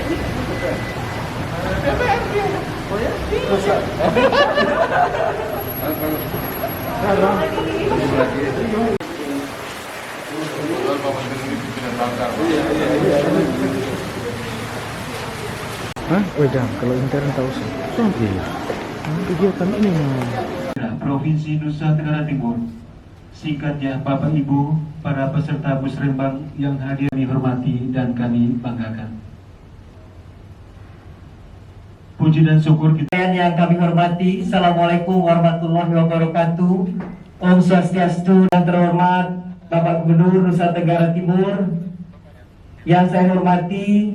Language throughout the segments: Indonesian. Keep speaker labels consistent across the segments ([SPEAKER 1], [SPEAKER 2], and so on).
[SPEAKER 1] Oh ya? Terus ya?
[SPEAKER 2] Hah? Wedang, kalau intern tahu sih. Sampai kegiatan ini
[SPEAKER 3] Provinsi Nusa Tenggara Timur. Singkatnya, Bapak Ibu, para peserta musrembang yang hadir kami hormati dan kami banggakan. Puji dan syukur kita
[SPEAKER 4] yang kami hormati. Assalamualaikum warahmatullahi wabarakatuh. Om Swastiastu. Dan terhormat Bapak Gubernur Nusa Tenggara Timur, yang saya hormati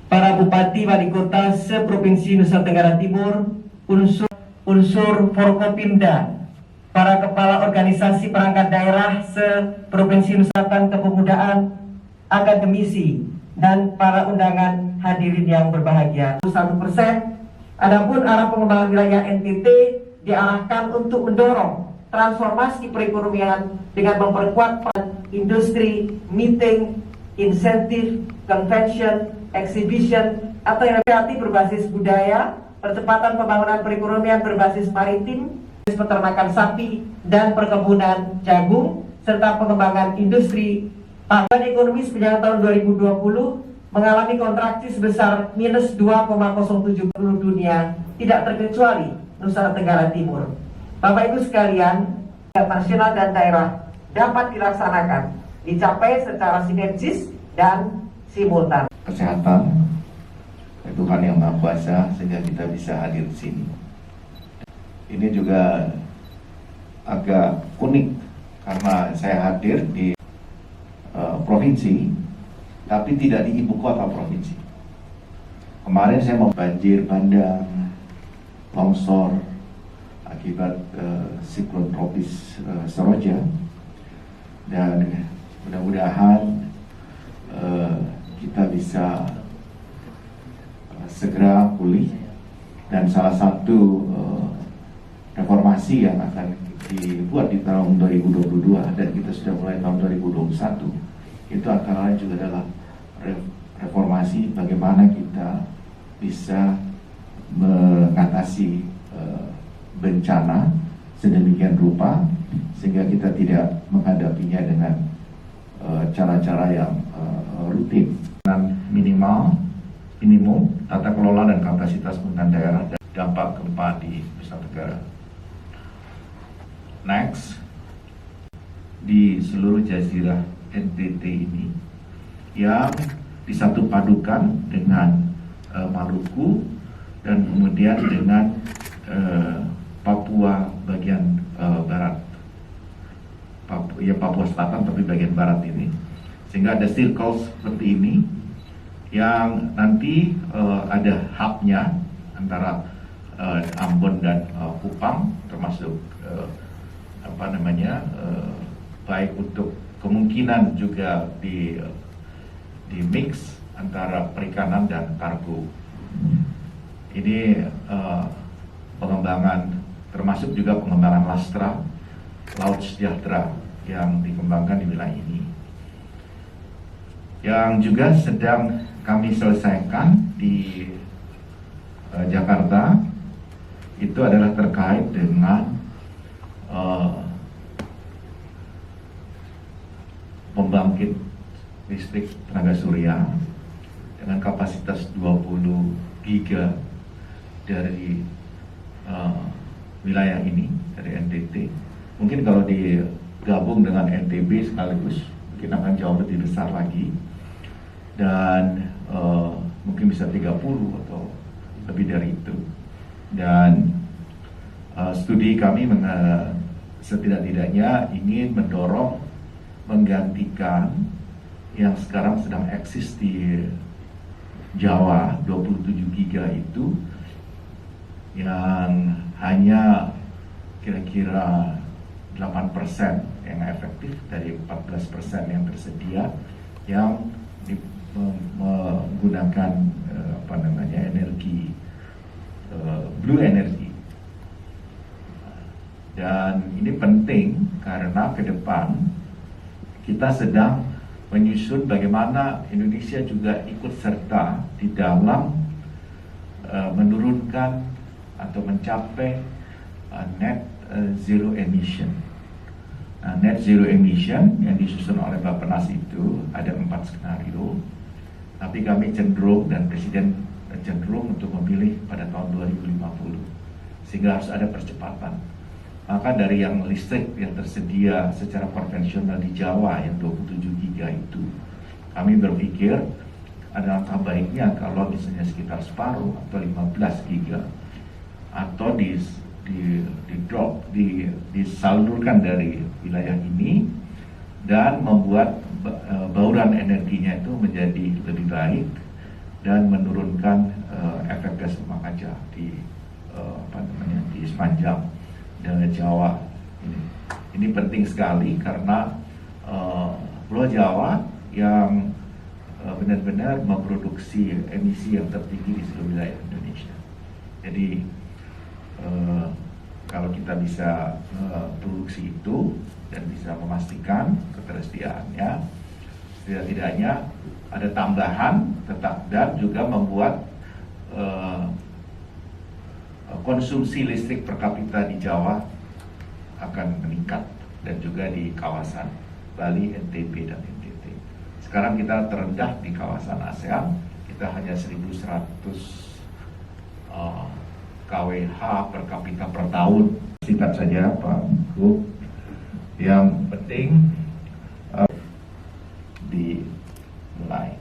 [SPEAKER 4] para bupati wali kota seprovinsi Nusa Tenggara Timur, unsur Forkopimda, para kepala organisasi perangkat daerah seprovinsi Nusa Tenggara, kepemudaan, akademisi, dan para undangan hadirin yang berbahagia. 1%. Adapun arah pengembangan wilayah NTT diarahkan untuk mendorong transformasi perekonomian dengan memperkuat industri, meeting, insentif, convention, exhibition, atau yang kreatif berbasis budaya, percepatan pembangunan perekonomian berbasis maritim, peternakan sapi, dan perkebunan jagung, serta pengembangan industri. Pangan ekonomi sepanjang tahun 2020 mengalami kontraksi sebesar minus 2,07% dunia, tidak terkecuali Nusa Tenggara Timur. Bapak Ibu sekalian, nasional dan daerah dapat dilaksanakan, dicapai secara sinergis dan simultan.
[SPEAKER 5] Kesehatan, Tuhan yang Maha Kuasa, sehingga kita bisa hadir di sini. Ini juga agak unik karena saya hadir di provinsi, tapi tidak di ibu kota provinsi. Kemarin saya mau banjir bandang, longsor akibat siklon tropis Seroja, dan mudah-mudahan kita bisa segera pulih. Dan salah satu reformasi yang akan dibuat di tahun 2022 dan kita sudah mulai tahun 2021 itu antara lain juga adalah reformasi bagaimana kita bisa mengatasi bencana sedemikian rupa sehingga kita tidak menghadapinya dengan cara-cara yang rutin. Dan minimum tata kelola dan kapasitas pemerintahan daerah dan dampak gempa di Nusa Tenggara. Next, di seluruh jazirah NTT ini yang disatu padukan dengan Maluku dan kemudian dengan Papua bagian barat, Papua Selatan tapi bagian barat ini, sehingga ada circle seperti ini yang nanti ada hubnya antara Ambon dan Kupang, termasuk baik untuk kemungkinan juga di mix antara perikanan dan kargo. Ini pengembangan, termasuk juga pengembangan Lastra, Laut Sejahtera yang dikembangkan di wilayah ini. Yang juga sedang kami selesaikan di Jakarta itu adalah terkait dengan pembangkit listrik tenaga surya dengan kapasitas 20 giga dari wilayah ini, dari NTT. Mungkin kalau digabung dengan NTB sekaligus mungkin akan jauh lebih besar lagi, dan mungkin bisa 30 atau lebih dari itu. Dan studi kami setidak-tidaknya ingin mendorong menggantikan yang sekarang sedang eksis di Jawa 27 giga itu, yang hanya kira-kira 8% yang efektif dari 14% yang tersedia, yang menggunakan energi blue energy. Dan ini penting karena ke depan kita sedang menyusun bagaimana Indonesia juga ikut serta di dalam menurunkan atau mencapai net zero emission. Nah, net zero emission yang disusun oleh Bappenas itu ada 4 skenario, tapi kami cenderung dan Presiden cenderung untuk memilih pada tahun 2050, sehingga harus ada percepatan. Maka dari yang listrik yang tersedia secara konvensional di Jawa yang 27 giga itu, kami berpikir ada langkah baiknya kalau misalnya sekitar separuh atau 15 giga atau disalurkan dari wilayah ini dan membuat bauran energinya itu menjadi lebih baik dan menurunkan efek gas rumah kaca di di sepanjang Jawa ini. Ini penting sekali karena Pulau Jawa yang benar-benar memproduksi emisi yang tertinggi di seluruh wilayah Indonesia. Jadi kalau kita bisa produksi itu dan bisa memastikan ketersediaannya, setidaknya ada tambahan tetap dan juga membuat konsumsi listrik per kapita di Jawa akan meningkat dan juga di kawasan Bali, NTB, dan NTT. Sekarang kita terendah di kawasan ASEAN, kita hanya 1.100 kWh per kapita per tahun. Singkat saja Pak Gub, yang penting dimulai.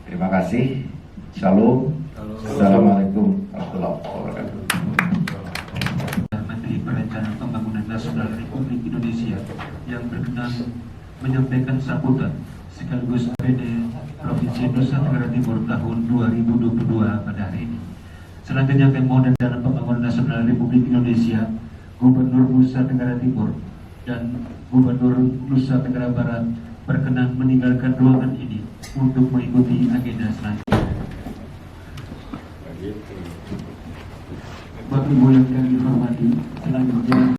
[SPEAKER 5] Terima kasih. Shalom. Assalamualaikum warahmatullahi wabarakatuh.
[SPEAKER 3] Menteri Perencanaan Pembangunan Nasional Republik Indonesia yang berkenan menyampaikan sambutan sekaligus APD Provinsi Nusa Tenggara Timur tahun 2022 pada hari ini. Selanjutnya kami mohon Rencana Pembangunan Nasional Republik Indonesia, Gubernur Nusa Tenggara Timur dan Gubernur Nusa Tenggara Barat berkenan meninggalkan ruangan ini untuk mengikuti agenda selanjutnya. Bapak Ibu yang kami hormati, selanjutnya